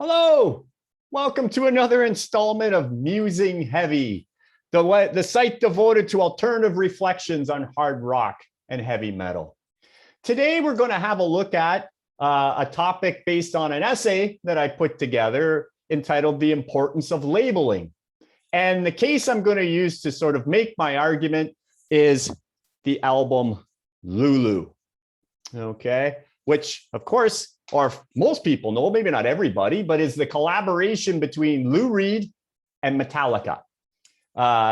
Hello, welcome to another installment of Musing Heavy, the site devoted to alternative reflections on hard rock and heavy metal. Today, we're going to have a look at a topic based on an essay that I put together entitled The Importance of Labeling. And the case I'm going to use to sort of make my argument is the album Lulu, okay? Which, of course, or most people know, maybe not everybody, but is the collaboration between Lou Reed and Metallica.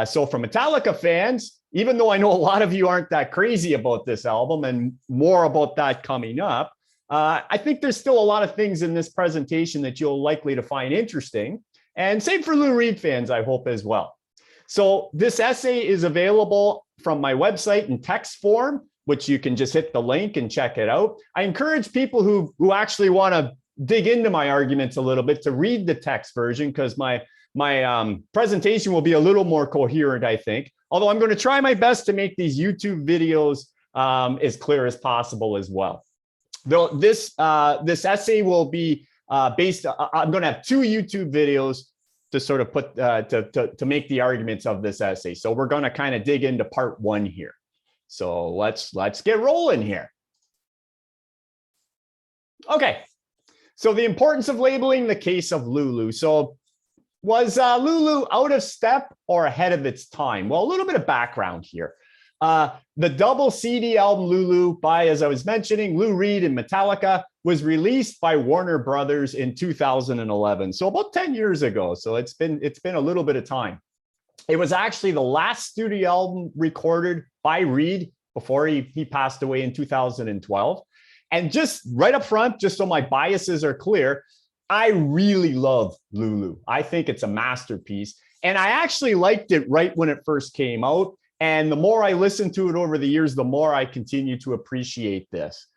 So for Metallica fans, even though I know a lot of you aren't that crazy about this album and more about that coming up, I think there's still a lot of things in this presentation that you'll likely to find interesting. And same for Lou Reed fans, I hope as well. So this essay is available from my website in text form, which you can just hit the link and check it out. I encourage people who actually want to dig into my arguments a little bit to read the text version, because my presentation will be a little more coherent, I think. Although I'm going to try my best to make these YouTube videos as clear as possible as well. Though this essay will be based, I'm going to have two YouTube videos to sort of put to make the arguments of this essay. So we're going to kind of dig into part one here. So let's get rolling here. Okay, so the importance of labeling, the case of Lulu. So was Lulu out of step or ahead of its time? Well, a little bit of background here. The double CD album Lulu by, as I was mentioning, Lou Reed and Metallica was released by Warner Brothers in 2011. So about 10 years ago. So it's been a little bit of time. It was actually the last studio album recorded by Reed before he passed away in 2012. And just right up front, just so my biases are clear, I really love Lulu. I think it's a masterpiece. And I actually liked it right when it first came out. And the more I listened to it over the years, the more I continue to appreciate this.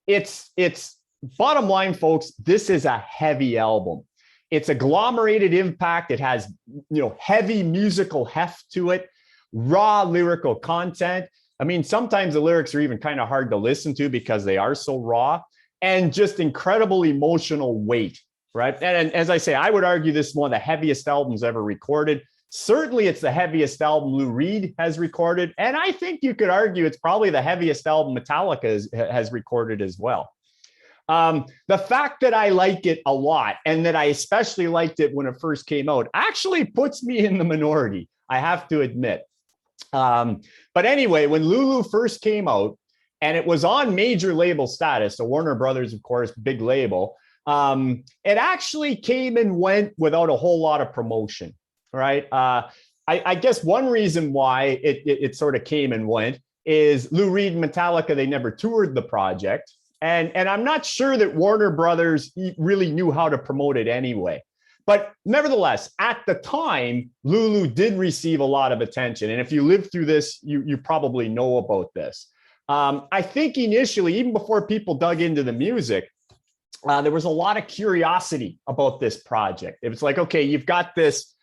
It's bottom line, folks, this is a heavy album. It's agglomerated impact. It has, heavy musical heft to it, raw lyrical content. I mean, sometimes the lyrics are even kind of hard to listen to because they are so raw, and just incredible emotional weight, right? And as I say, I would argue this is one of the heaviest albums ever recorded. Certainly, it's the heaviest album Lou Reed has recorded. And I think you could argue it's probably the heaviest album Metallica has recorded as well. The fact that I like it a lot and that I especially liked it when it first came out actually puts me in the minority, I have to admit. But anyway, when Lulu first came out and it was on major label status, so Warner Brothers, of course, big label, it actually came and went without a whole lot of promotion, right? I guess one reason why it sort of came and went is Lou Reed and Metallica, they never toured the project. And I'm not sure that Warner Brothers really knew how to promote it anyway. But nevertheless, at the time, Lulu did receive a lot of attention. And if you lived through this, you probably know about this. I think initially, even before people dug into the music, there was a lot of curiosity about this project. It was like, okay, you've got this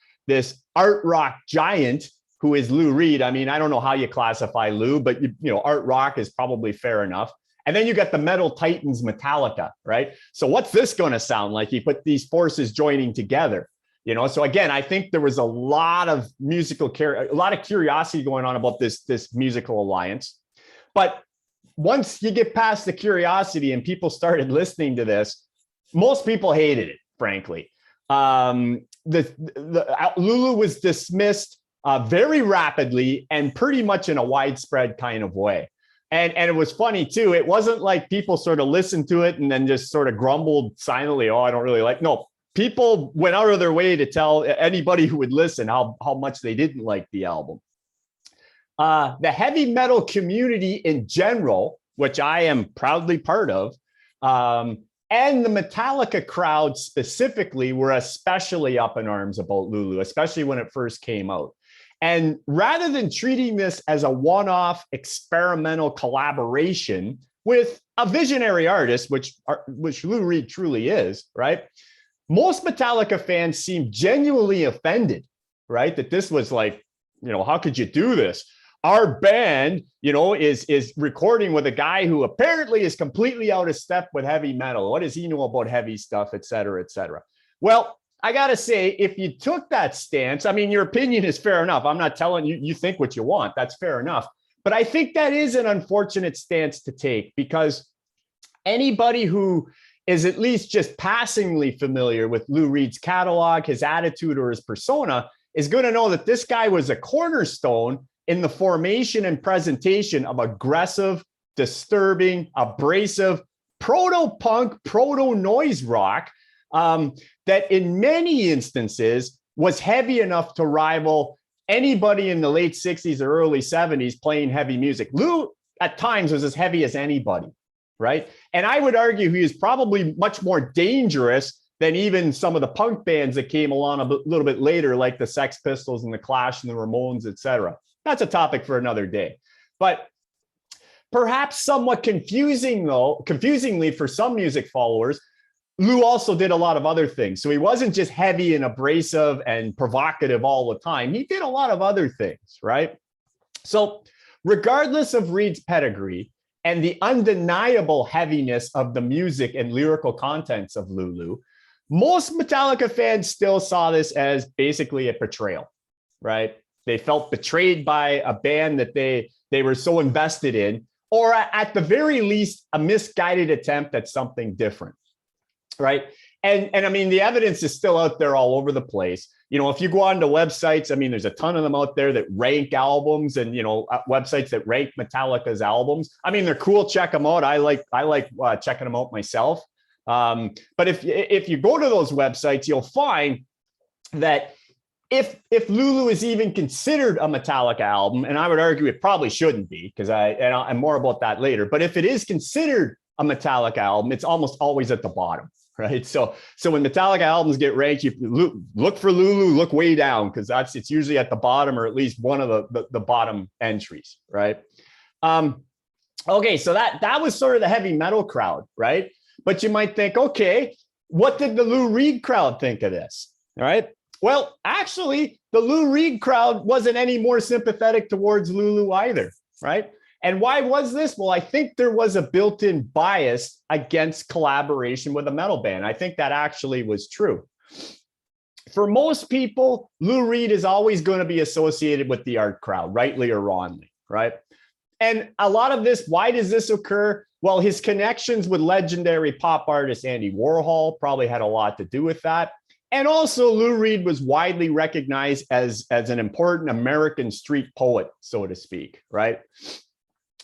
art rock giant who is Lou Reed. I mean, I don't know how you classify Lou, but art rock is probably fair enough. And then you got the metal titans Metallica, right? So what's this going to sound like? You put these forces joining together, So again, I think there was a lot of a lot of curiosity going on about this musical alliance. But once you get past the curiosity and people started listening to this, most people hated it, frankly. Lulu was dismissed very rapidly and pretty much in a widespread kind of way. And it was funny, too. It wasn't like people sort of listened to it and then just sort of grumbled silently, oh, I don't really like. No, people went out of their way to tell anybody who would listen how much they didn't like the album. The heavy metal community in general, which I am proudly part of, and the Metallica crowd specifically were especially up in arms about Lulu, especially when it first came out. And rather than treating this as a one-off experimental collaboration with a visionary artist, which Lou Reed truly is, right? Most Metallica fans seem genuinely offended, right? That this was like, how could you do this? our band, is recording with a guy who apparently is completely out of step with heavy metal. What does he know about heavy stuff, et cetera, et cetera? Well, I got to say, if you took that stance, I mean, your opinion is fair enough. I'm not telling you, you think what you want. That's fair enough. But I think that is an unfortunate stance to take, because anybody who is at least just passingly familiar with Lou Reed's catalog, his attitude, or his persona is going to know that this guy was a cornerstone in the formation and presentation of aggressive, disturbing, abrasive, proto-punk, proto-noise rock that in many instances was heavy enough to rival anybody in the late 60s or early 70s playing heavy music. Lou at times was as heavy as anybody, right? And I would argue he is probably much more dangerous than even some of the punk bands that came along a little bit later, like the Sex Pistols and the Clash and the Ramones, et cetera. That's a topic for another day. But perhaps somewhat confusingly for some music followers, Lou also did a lot of other things. So he wasn't just heavy and abrasive and provocative all the time. He did a lot of other things, right? So regardless of Reed's pedigree and the undeniable heaviness of the music and lyrical contents of Lulu, most Metallica fans still saw this as basically a betrayal, right? They felt betrayed by a band that they were so invested in, or at the very least, a misguided attempt at something different, right? And I mean, the evidence is still out there all over the place. If you go on to websites, I mean, there's a ton of them out there that rank albums, and websites that rank Metallica's albums. I mean, they're cool. Check them out. I like checking them out myself. But if you go to those websites, you'll find that if Lulu is even considered a Metallica album, and I would argue it probably shouldn't be, because I'm more about that later. But if it is considered a Metallica album, it's almost always at the bottom, right? So when Metallica albums get ranked, you look for Lulu, look way down, because it's usually at the bottom, or at least one of the bottom entries, right? Okay, so that was sort of the heavy metal crowd, right? But you might think, okay, what did the Lou Reed crowd think of this? All right. Well, actually, the Lou Reed crowd wasn't any more sympathetic towards Lulu either, right? And why was this? Well, I think there was a built-in bias against collaboration with a metal band. I think that actually was true. For most people, Lou Reed is always going to be associated with the art crowd, rightly or wrongly, right? And a lot of this, why does this occur? Well, his connections with legendary pop artist Andy Warhol probably had a lot to do with that. And also, Lou Reed was widely recognized as an important American street poet, so to speak, right?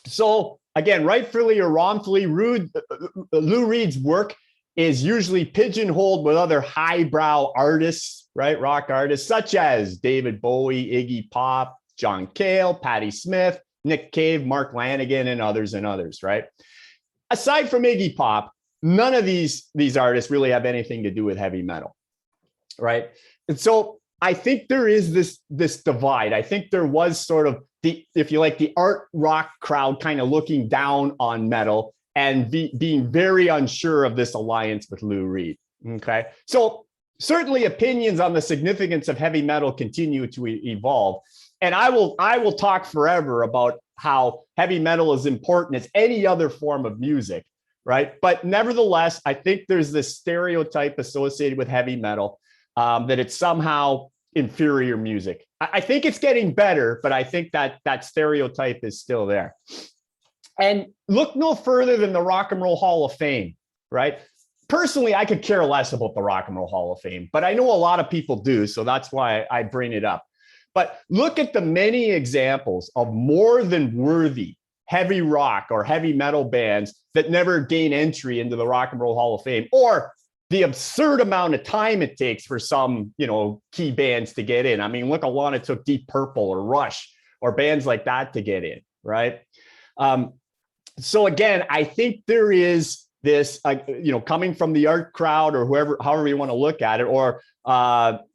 So again, rightfully or wrongfully, Lou Reed's work is usually pigeonholed with other highbrow artists, right? Rock artists such as David Bowie, Iggy Pop, John Cale, Patti Smith, Nick Cave, Mark Lanigan, and others, right? Aside from Iggy Pop, none of these artists really have anything to do with heavy metal, right? And so I think there is this divide. I think there was sort of if you like, the art rock crowd kind of looking down on metal and being very unsure of this alliance with Lou Reed. Okay, so certainly opinions on the significance of heavy metal continue to evolve, and I will talk forever about how heavy metal is important as any other form of music, right? But nevertheless, I think there's this stereotype associated with heavy metal that it's somehow inferior music. I think it's getting better, but I think that stereotype is still there. And look no further than the Rock and Roll Hall of Fame, right? Personally, I could care less about the Rock and Roll Hall of Fame, but I know a lot of people do, so that's why I bring it up. But look at the many examples of more than worthy heavy rock or heavy metal bands that never gain entry into the Rock and Roll Hall of Fame, or the absurd amount of time it takes for some, key bands to get in. I mean, look how long it took Deep Purple or Rush or bands like that to get in, right? So again, I think there is this, coming from the art crowd or however you want to look at it, or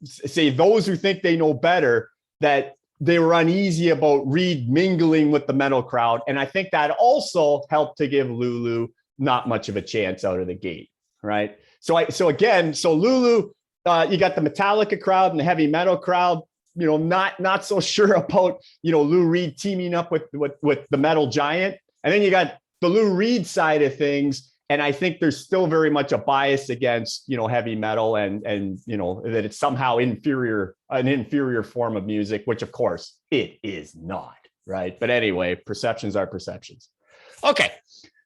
say those who think they know better, that they were uneasy about Reed mingling with the metal crowd. And I think that also helped to give Lulu not much of a chance out of the gate, right? So Lulu, you got the Metallica crowd and the heavy metal crowd. not so sure about, Lou Reed teaming up with the metal giant. And then you got the Lou Reed side of things. And I think there's still very much a bias against, heavy metal and that it's somehow an inferior form of music, which of course it is not, right? But anyway, perceptions are perceptions. Okay.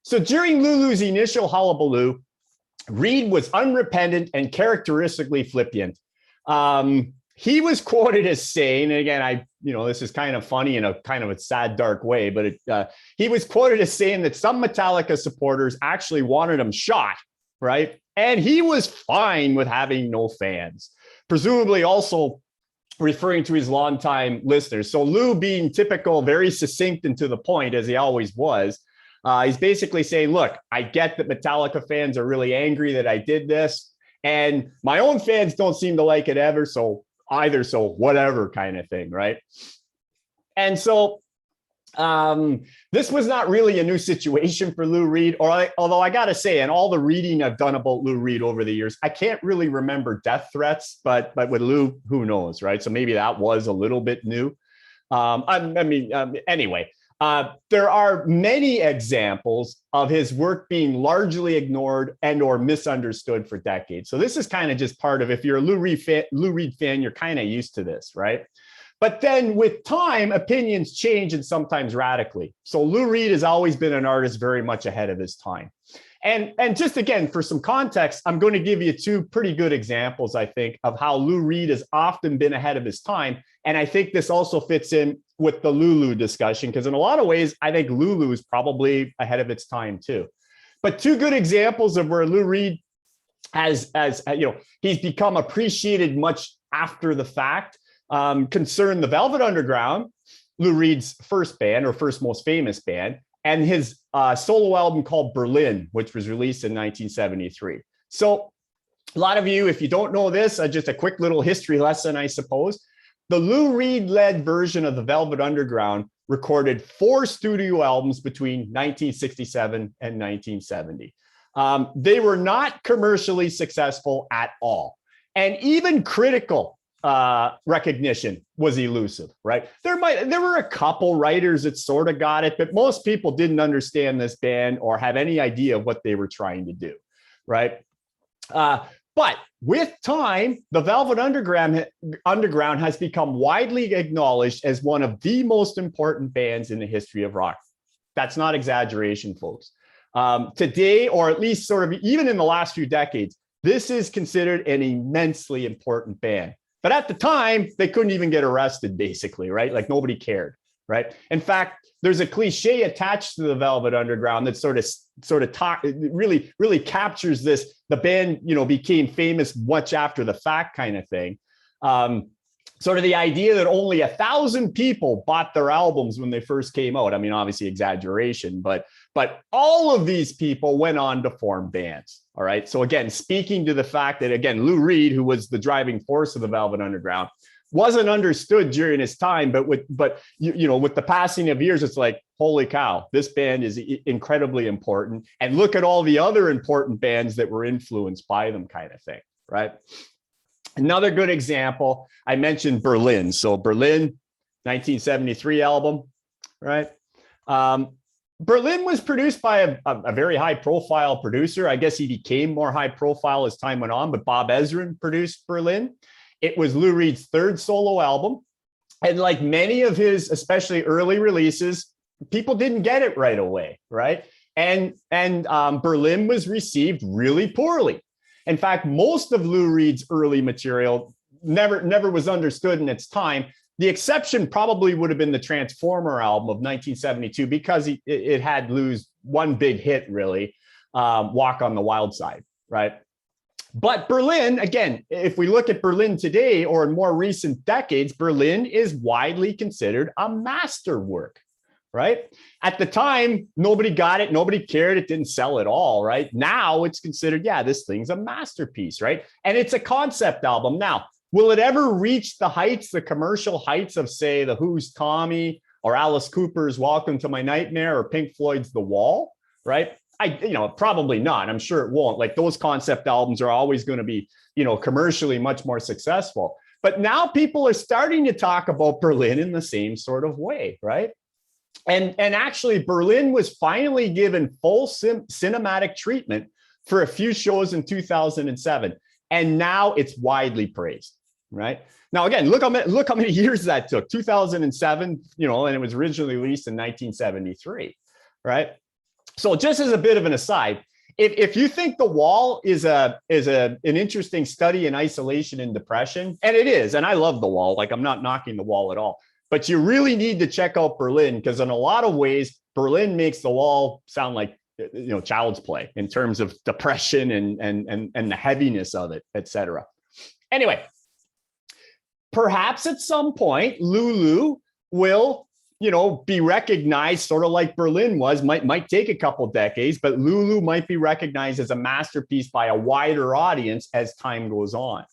So during Lulu's initial hullabaloo, Reed was unrepentant and characteristically flippant. He was quoted as saying, and again, this is kind of funny in a kind of a sad, dark way, but he was quoted as saying that some Metallica supporters actually wanted him shot, right? And he was fine with having no fans, presumably also referring to his longtime listeners. So Lou, being typical, very succinct and to the point, as he always was, he's basically saying, look, I get that Metallica fans are really angry that I did this, and my own fans don't seem to like it either, so whatever kind of thing, right? And so this was not really a new situation for Lou Reed, although I gotta say, in all the reading I've done about Lou Reed over the years, I can't really remember death threats, but with Lou, who knows, right? So maybe that was a little bit new. Anyway, there are many examples of his work being largely ignored and or misunderstood for decades. So this is kind of just part of, if you're a Lou Reed fan, you're kind of used to this, right? But then with time, opinions change, and sometimes radically. So Lou Reed has always been an artist very much ahead of his time. And just again, for some context, I'm going to give you two pretty good examples, I think, of how Lou Reed has often been ahead of his time. And I think this also fits in with the Lulu discussion, because in a lot of ways, I think Lulu is probably ahead of its time too. But two good examples of where Lou Reed has he's become appreciated much after the fact concern the Velvet Underground, Lou Reed's first band, or first most famous band, and his solo album called Berlin, which was released in 1973. So a lot of you, if you don't know this, just a quick little history lesson, I suppose. The Lou Reed-led version of the Velvet Underground recorded 4 studio albums between 1967 and 1970. They were not commercially successful at all. And even critical recognition was elusive, right? There were a couple writers that sort of got it, but most people didn't understand this band or have any idea of what they were trying to do, right? But with time, the Velvet Underground has become widely acknowledged as one of the most important bands in the history of rock. That's not exaggeration, folks. Today, or at least sort of even in the last few decades, this is considered an immensely important band. But at the time, they couldn't even get arrested, basically, right? Like nobody cared, right? In fact, there's a cliche attached to the Velvet Underground that sort of really captures this. The band, became famous much after the fact, kind of thing. Sort of the idea that only 1,000 people bought their albums when they first came out. I mean, obviously exaggeration, but all of these people went on to form bands. All right. So again, speaking to the fact that, again, Lou Reed, who was the driving force of the Velvet Underground, wasn't understood during his time, but with the passing of years, it's like, holy cow, this band is incredibly important. And look at all the other important bands that were influenced by them, kind of thing, right? Another good example, I mentioned Berlin. So Berlin, 1973 album, right? Berlin was produced by a very high profile producer. I guess he became more high profile as time went on, but Bob Ezrin produced Berlin. It was Lou Reed's third solo album. And like many of his, especially early releases, people didn't get it right away, right? And Berlin was received really poorly. In fact, most of Lou Reed's early material never was understood in its time. The exception probably would have been the Transformer album of 1972, because it had Lou's one big hit, really, Walk on the Wild Side, right? But Berlin, again, if we look at Berlin today or in more recent decades, Berlin is widely considered a masterwork, right? At the time, nobody got it, nobody cared, it didn't sell at all, right? Now it's considered, yeah, this thing's a masterpiece, right? And it's a concept album. Now, will it ever reach the heights, the commercial heights of, say, The Who's Tommy, or Alice Cooper's Welcome to My Nightmare, or Pink Floyd's The Wall, right? Probably not. I'm sure it won't. Like, those concept albums are always going to be, commercially much more successful. But now people are starting to talk about Berlin in the same sort of way, right? And actually, Berlin was finally given full cinematic treatment for a few shows in 2007. And now it's widely praised, right? Now, again, look how many years that took. 2007, you know, and it was originally released in 1973, right? So just as a bit of an aside, if you think The Wall is an interesting study in isolation and depression, and it is, and I love The Wall, like I'm not knocking The Wall at all, but you really need to check out Berlin, because in a lot of ways, Berlin makes The Wall sound like, you know, child's play in terms of depression and the heaviness of it, etc. Anyway, perhaps at some point, Lulu will, you know, be recognized sort of like Berlin was. Might take a couple decades, but Lulu might be recognized as a masterpiece by a wider audience as time goes on,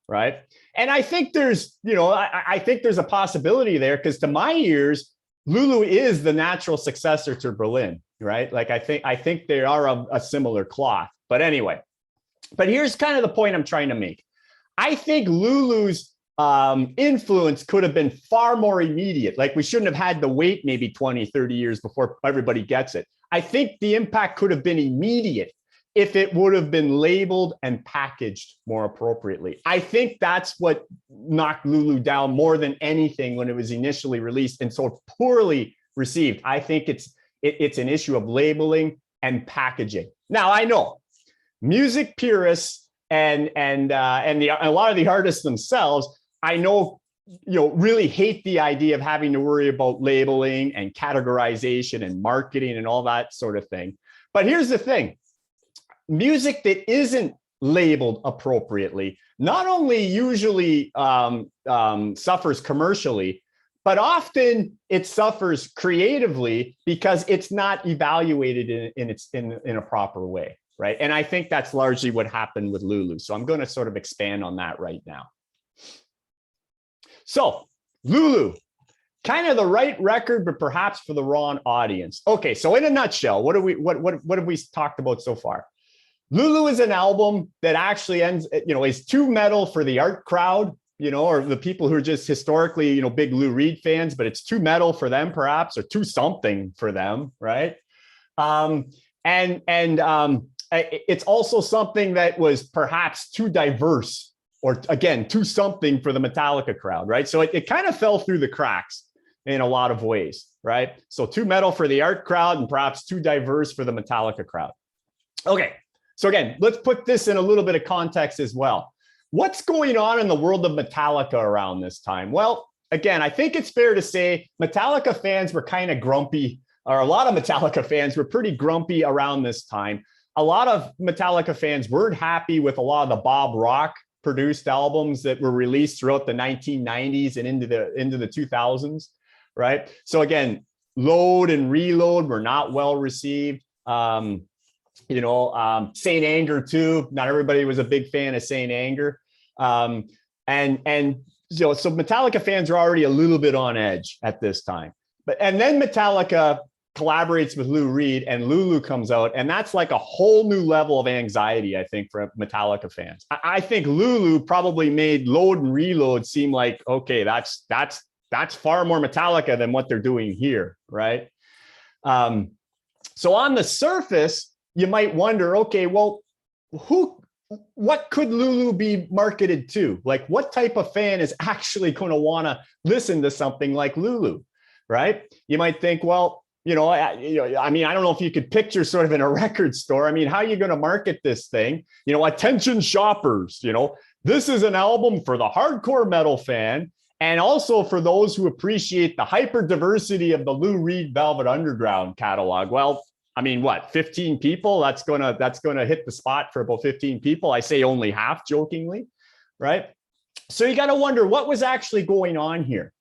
right? And I think there's, you know, I think there's a possibility there, because to my ears, Lulu is the natural successor to Berlin, right? Like I think they are a similar cloth. But anyway, but here's kind of the point I'm trying to make. I think Lulu's influence could have been far more immediate. Like we shouldn't have had to wait maybe 20, 30 years before everybody gets it. I think the impact could have been immediate if it would have been labeled and packaged more appropriately. I think that's what knocked Lulu down more than anything when it was initially released and so poorly received. I think it's an issue of labeling and packaging. Now, I know music purists and a lot of the artists themselves, I know, you know, really hate the idea of having to worry about labeling and categorization and marketing and all that sort of thing. But here's the thing. Music that isn't labeled appropriately not only usually suffers commercially, but often it suffers creatively because it's not evaluated in a proper way, right? And I think that's largely what happened with Lulu. So I'm going to sort of expand on that right now. So Lulu, kind of the right record, but perhaps for the wrong audience. Okay, so in a nutshell, what have we talked about so far? Lulu is an album that actually is too metal for the art crowd, you know, or the people who are just historically, you know, big Lou Reed fans, but it's too metal for them, perhaps, or too something for them, right? It's also something that was perhaps too diverse, or again, too something for the Metallica crowd, right? So it kind of fell through the cracks in a lot of ways, right? So too metal for the art crowd and perhaps too diverse for the Metallica crowd. Okay. So again, let's put this in a little bit of context as well. What's going on in the world of Metallica around this time? Well, again, I think it's fair to say Metallica fans were kind of grumpy, or a lot of Metallica fans were pretty grumpy around this time. A lot of Metallica fans weren't happy with a lot of the Bob Rock produced albums that were released throughout the 1990s and into the 2000s, right? So again, Load and Reload were not well received. Saint Anger too. Not everybody was a big fan of Saint Anger. So Metallica fans are already a little bit on edge at this time. And then Metallica collaborates with Lou Reed and Lulu comes out, and that's like a whole new level of anxiety, I think, for Metallica fans. I think Lulu probably made Load and Reload seem like, okay, that's far more Metallica than what they're doing here, right? So on the surface, you might wonder, okay, well, what could Lulu be marketed to? Like, what type of fan is actually going to want to listen to something like Lulu, right? You might think, well, I don't know if you could picture sort of in a record store. I mean, how are you going to market this thing? Attention shoppers, this is an album for the hardcore metal fan, and also for those who appreciate the hyper diversity of the Lou Reed Velvet Underground catalog. Well, I mean, what, 15 people? That's gonna hit the spot for about 15 people. I say only half, jokingly, right? So you got to wonder what was actually going on here.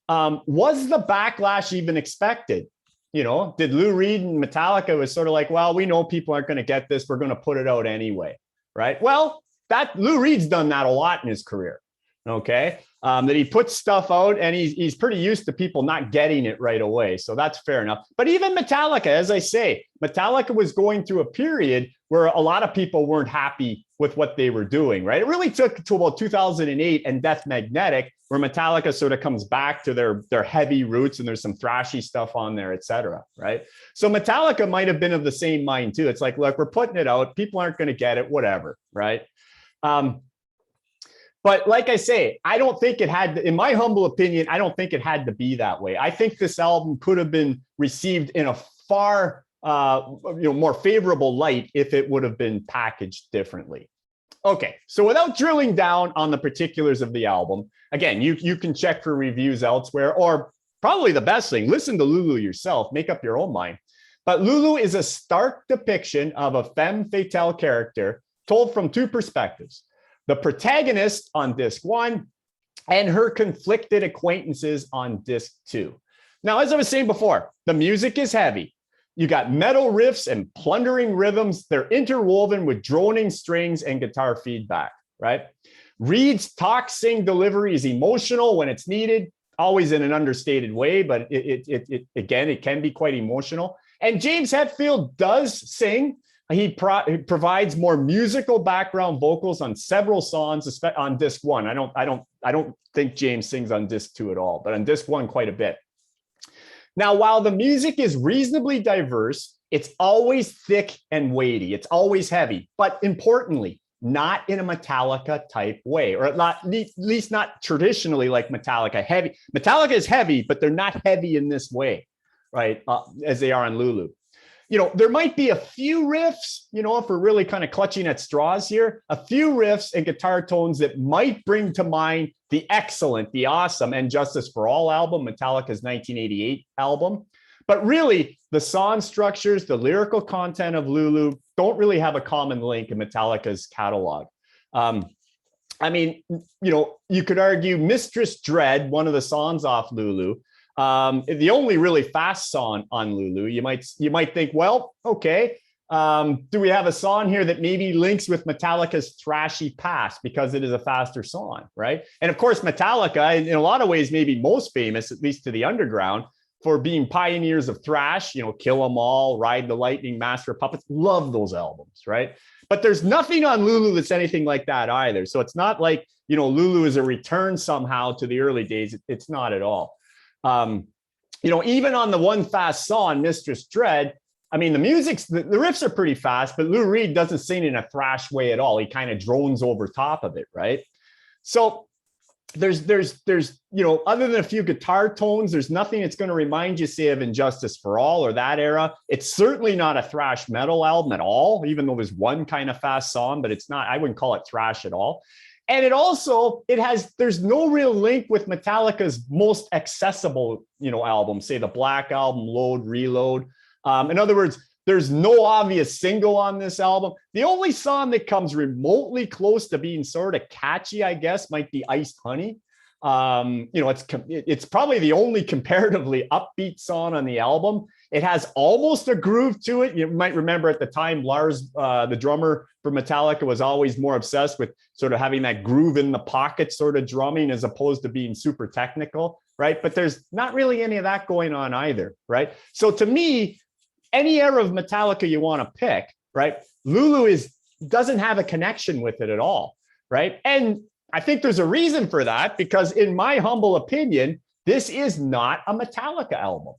Was the backlash even expected? Did Lou Reed and Metallica was sort of like, well, we know people aren't going to get this, we're going to put it out anyway, right? Well, that Lou Reed's done that a lot in his career. Okay, that he puts stuff out and he's pretty used to people not getting it right away. So that's fair enough. But even Metallica, as I say, Metallica was going through a period where a lot of people weren't happy with what they were doing, right? It really took to about 2008 and Death Magnetic, where Metallica sort of comes back to their heavy roots, and there's some thrashy stuff on there, et cetera, right? So Metallica might have been of the same mind too. It's like, look, we're putting it out. People aren't going to get it, whatever, right? But like I say, I don't think it had, in my humble opinion, I don't think it had to be that way. I think this album could have been received in a far more favorable light if it would have been packaged differently. Okay, so without drilling down on the particulars of the album, again, you can check for reviews elsewhere, or probably the best thing, listen to Lulu yourself, make up your own mind. But Lulu is a stark depiction of a femme fatale character told from two perspectives: the protagonist on disc 1 and her conflicted acquaintances on disc 2. Now, as I was saying before, the music is heavy. You got metal riffs and plundering rhythms. They're interwoven with droning strings and guitar feedback, right? Reed's talk-sing delivery is emotional when it's needed, always in an understated way, but it can be quite emotional. And James Hetfield does sing. He provides more musical background vocals on several songs, especially on disc 1. I don't think James sings on disc 2 at all, but on disc 1 quite a bit. Now, while the music is reasonably diverse, it's always thick and weighty. It's always heavy, but importantly, not in a Metallica type way, or at least not traditionally like Metallica. Heavy. Metallica is heavy, but they're not heavy in this way, right? As they are on Lulu. There might be a few riffs, if we're really kind of clutching at straws here, a few riffs and guitar tones that might bring to mind the excellent, the awesome And Justice for All album, Metallica's 1988 album. But really, the song structures, the lyrical content of Lulu don't really have a common link in Metallica's catalog. You could argue Mistress Dread, one of the songs off Lulu, the only really fast song on Lulu. You might think, well, okay, do we have a song here that maybe links with Metallica's thrashy past because it is a faster song, right? And of course, Metallica, in a lot of ways, maybe most famous, at least to the underground, for being pioneers of thrash, Kill 'Em All, Ride the Lightning, Master of Puppets. Love those albums, right? But there's nothing on Lulu that's anything like that either. So it's not like, Lulu is a return somehow to the early days. It's not at all. Even on the one fast song, Mistress Dread, the riffs are pretty fast, but Lou Reed doesn't sing in a thrash way at all. He kind of drones over top of it, right? So there's other than a few guitar tones, there's nothing that's going to remind you, say, of And Justice for All or that era. It's certainly not a thrash metal album at all, even though there's one kind of fast song, but it's not, I wouldn't call it thrash at all. And there's no real link with Metallica's most accessible, album, say the Black Album, Load, Reload. In other words, there's no obvious single on this album. The only song that comes remotely close to being sort of catchy, I guess, might be Iced Honey. It's probably the only comparatively upbeat song on the album. It has almost a groove to it. You might remember at the time, Lars, the drummer for Metallica, was always more obsessed with sort of having that groove in the pocket sort of drumming as opposed to being super technical, right? But there's not really any of that going on either, right? So to me, any era of Metallica you want to pick, right? Lulu doesn't have a connection with it at all, right? And I think there's a reason for that, because in my humble opinion, this is not a Metallica album,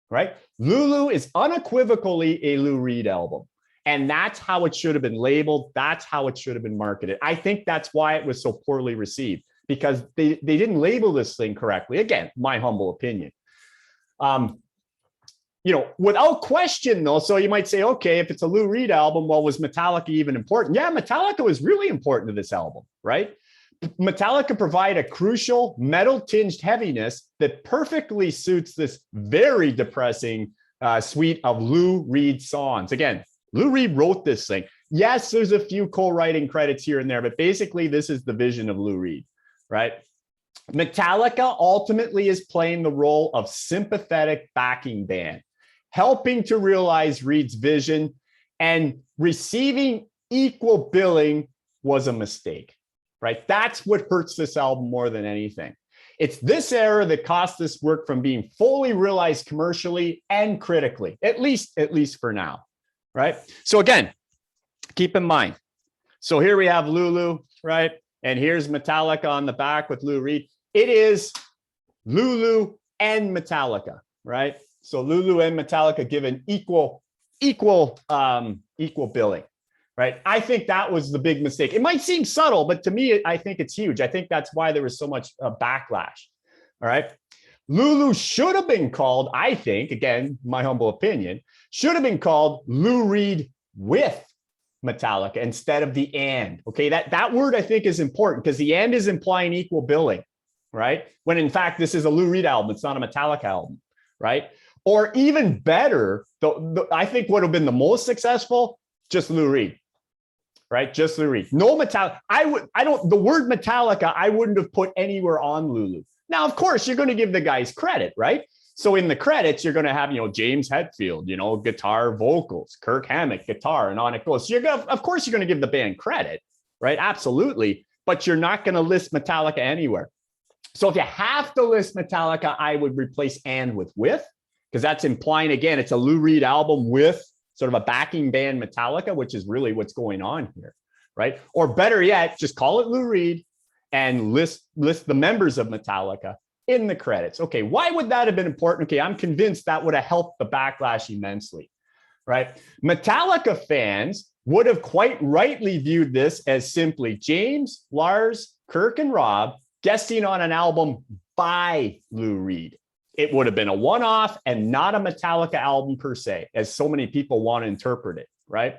right? Lulu is unequivocally a Lou Reed album. And that's how it should have been labeled. That's how it should have been marketed. I think that's why it was so poorly received, because they didn't label this thing correctly. Again, my humble opinion. Without question, though, so you might say, okay, if it's a Lou Reed album, well, was Metallica even important? Yeah, Metallica was really important to this album, right? Metallica provide a crucial metal-tinged heaviness that perfectly suits this very depressing suite of Lou Reed songs. Again, Lou Reed wrote this thing. Yes, there's a few co-writing credits here and there, but basically this is the vision of Lou Reed, right? Metallica ultimately is playing the role of sympathetic backing band, helping to realize Reed's vision, and receiving equal billing was a mistake, right? That's what hurts this album more than anything. It's this era that cost this work from being fully realized commercially and critically, at least for now, right? So again, keep in mind, So here we have Lulu, right? And here's Metallica on the back with Lou Reed. It is Lulu and Metallica, right? So Lulu and Metallica given equal billing, right? I think that was the big mistake. It might seem subtle, but to me, I think it's huge. I think that's why there was so much backlash. All right. Lulu should have been called, I think, again, my humble opinion, should have been called Lou Reed with Metallica instead of the and. Okay, that word I think is important because the and is implying equal billing, right? When in fact, this is a Lou Reed album. It's not a Metallica album, right? Or even better, I think would have been the most successful, just Lou Reed, right? Just Lou Reed. No Metallica. The word Metallica, I wouldn't have put anywhere on Lulu. Now, of course, you're going to give the guys credit, right? So in the credits, you're going to have, James Hetfield, guitar, vocals, Kirk Hammett, guitar, and on it goes. So of course, you're going to give the band credit, right? Absolutely. But you're not going to list Metallica anywhere. So if you have to list Metallica, I would replace and with, because that's implying, again, it's a Lou Reed album with sort of a backing band Metallica, which is really what's going on here, right? Or better yet, just call it Lou Reed and list the members of Metallica in the credits. Okay, why would that have been important? Okay, I'm convinced that would have helped the Backlash immensely, right? Metallica fans would have quite rightly viewed this as simply James, Lars, Kirk, and Rob guesting on an album by Lou Reed. It would have been a one-off and not a Metallica album per se, as so many people want to interpret it, right?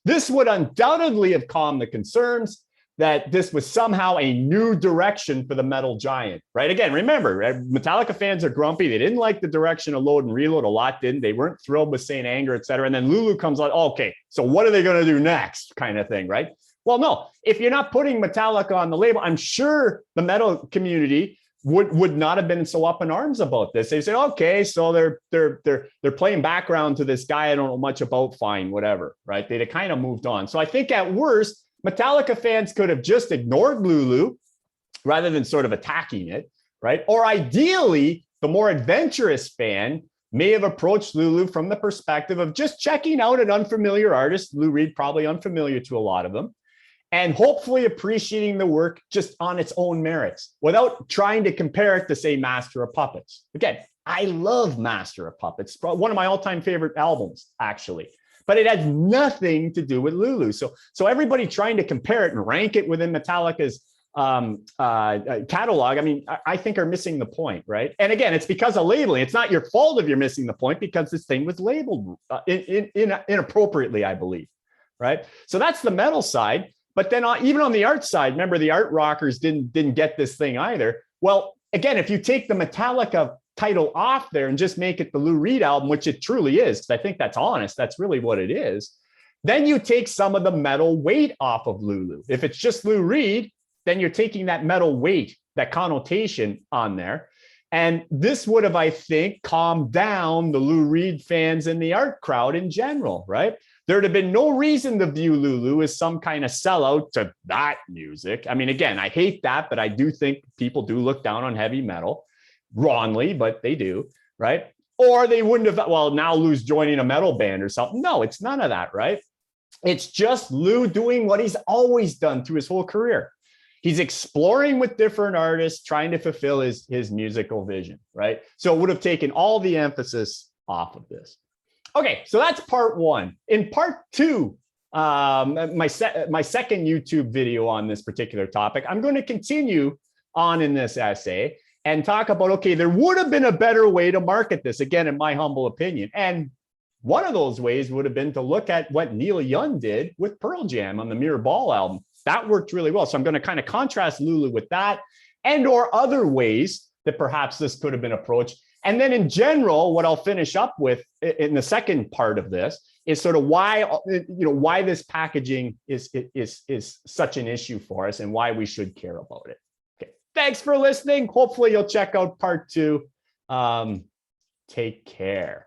This would undoubtedly have calmed the concerns that this was somehow a new direction for the metal giant, right? Again, remember, Metallica fans are grumpy. They didn't like the direction of Load and Reload. A lot didn't. They weren't thrilled with Saint Anger, et cetera. And then Lulu comes out, okay, so what are they going to do next kind of thing, right? Well, no, if you're not putting Metallica on the label, I'm sure the metal community would not have been so up in arms about this. They say, okay, so they're playing background to this guy I don't know much about, fine, whatever, right? They'd have kind of moved on. So I think at worst, Metallica fans could have just ignored Lulu rather than sort of attacking it, right? Or ideally, the more adventurous fan may have approached Lulu from the perspective of just checking out an unfamiliar artist, Lou Reed probably unfamiliar to a lot of them, and hopefully appreciating the work just on its own merits without trying to compare it to, say, Master of Puppets. Again, I love Master of Puppets, one of my all-time favorite albums, actually. But it has nothing to do with Lulu. So everybody trying to compare it and rank it within Metallica's catalog, I mean, I think are missing the point, right? And again, it's because of labeling. It's not your fault if you're missing the point because this thing was labeled inappropriately, I believe, right? So that's the metal side. But then even on the art side, remember the art rockers didn't get this thing either. Well, again, if you take the Metallica title off there and just make it the Lou Reed album, which it truly is, because I think that's honest, that's really what it is, then you take some of the metal weight off of Lulu. If it's just Lou Reed, then you're taking that metal weight, that connotation on there. And this would have, I think, calmed down the Lou Reed fans and the art crowd in general, right? There'd have been no reason to view Lulu as some kind of sellout to that music. I mean, again, I hate that, but I do think people do look down on heavy metal. Wrongly, but they do, right? Or they wouldn't have, well, now Lou's joining a metal band or something. No, it's none of that, right? It's just Lou doing what he's always done through his whole career. He's exploring with different artists, trying to fulfill his musical vision, right? So it would have taken all the emphasis off of this. Okay, so that's part one. In part two, my second YouTube video on this particular topic, I'm going to continue on in this essay and talk about, okay, there would have been a better way to market this, again, in my humble opinion. And one of those ways would have been to look at what Neil Young did with Pearl Jam on the Mirror Ball album. That worked really well. So I'm going to kind of contrast Lulu with that and or other ways that perhaps this could have been approached. And then in general, what I'll finish up with in the second part of this is sort of why this packaging is such an issue for us and why we should care about it. Thanks for listening. Hopefully you'll check out part two. Take care.